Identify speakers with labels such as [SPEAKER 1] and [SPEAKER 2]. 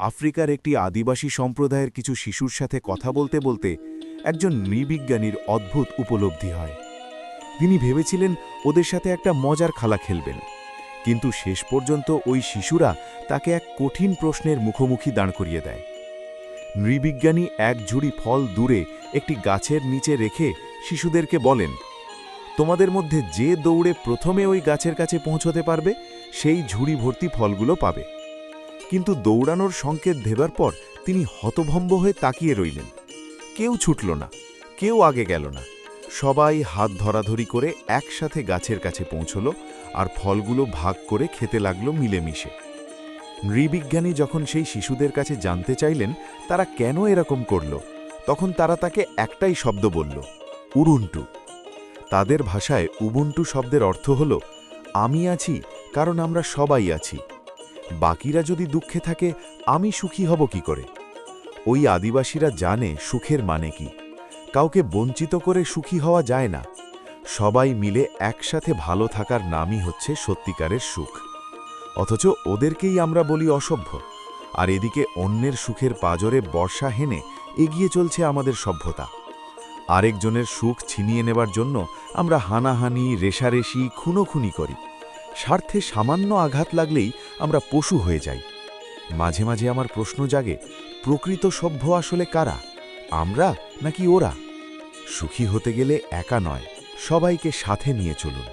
[SPEAKER 1] আফ্রিকার একটি আদিবাসী সম্প্রদায়ের কিছু শিশুর সাথে কথা বলতে বলতে একজন নৃবিজ্ঞানীর অদ্ভুত উপলব্ধি হয়। তিনি ভেবেছিলেন ওদের সাথে একটা মজার খেলা খেলবেন, কিন্তু শেষ পর্যন্ত ওই শিশুরা তাকে এক কঠিন প্রশ্নের মুখোমুখি দাঁড় করিয়ে দেয়। নৃবিজ্ঞানী এক ঝুড়ি ফল দূরে একটি গাছের নিচে রেখে শিশুদেরকে বলেন, তোমাদের মধ্যে যে দৌড়ে প্রথমে ওই গাছের কাছে পৌঁছতে পারবে সেই ঝুড়ি ভর্তি ফলগুলো পাবে। কিন্তু দৌড়ানোর সংকেত দেবার পর তিনি হতভম্ব হয়ে তাকিয়ে রইলেন। কেউ ছুটল না, কেউ আগে গেল না, সবাই হাত ধরাধরি করে একসাথে গাছের কাছে পৌঁছল আর ফলগুলো ভাগ করে খেতে লাগল মিলেমিশে। নৃবিজ্ঞানী যখন সেই শিশুদের কাছে জানতে চাইলেন তারা কেন এরকম করল, তখন তারা তাকে একটাই শব্দ বলল, উবুন্টু। তাদের ভাষায় উবুন্টু শব্দের অর্থ হল, আমি আছি কারণ আমরা সবাই আছি। বাকিরা যদি দুঃখে থাকে আমি সুখী হব কি করে? ওই আদিবাসীরা জানে সুখের মানে কি। কাউকে বঞ্চিত করে সুখী হওয়া যায় না। সবাই মিলে একসাথে ভালো থাকার নামই হচ্ছে সত্যিকারের সুখ। অথচ ওদেরকেই আমরা বলি অসভ্য, আর এদিকে অন্যের সুখের পাজরে বর্ষা হেনে এগিয়ে চলছে আমাদের সভ্যতা। আরেকজনের সুখ ছিনিয়ে নেবার জন্য আমরা হানাহানি, রেষারেষি, খুনোখুনি করি। স্বার্থে সামান্য আঘাত লাগলেই আমরা পশু হয়ে যাই। মাঝে মাঝে আমার প্রশ্ন জাগে, প্রকৃত সভ্য আসলে কারা, আমরা নাকি ওরা? সুখী হতে গেলে একা নয়, সবাইকে সাথে নিয়ে চলুন।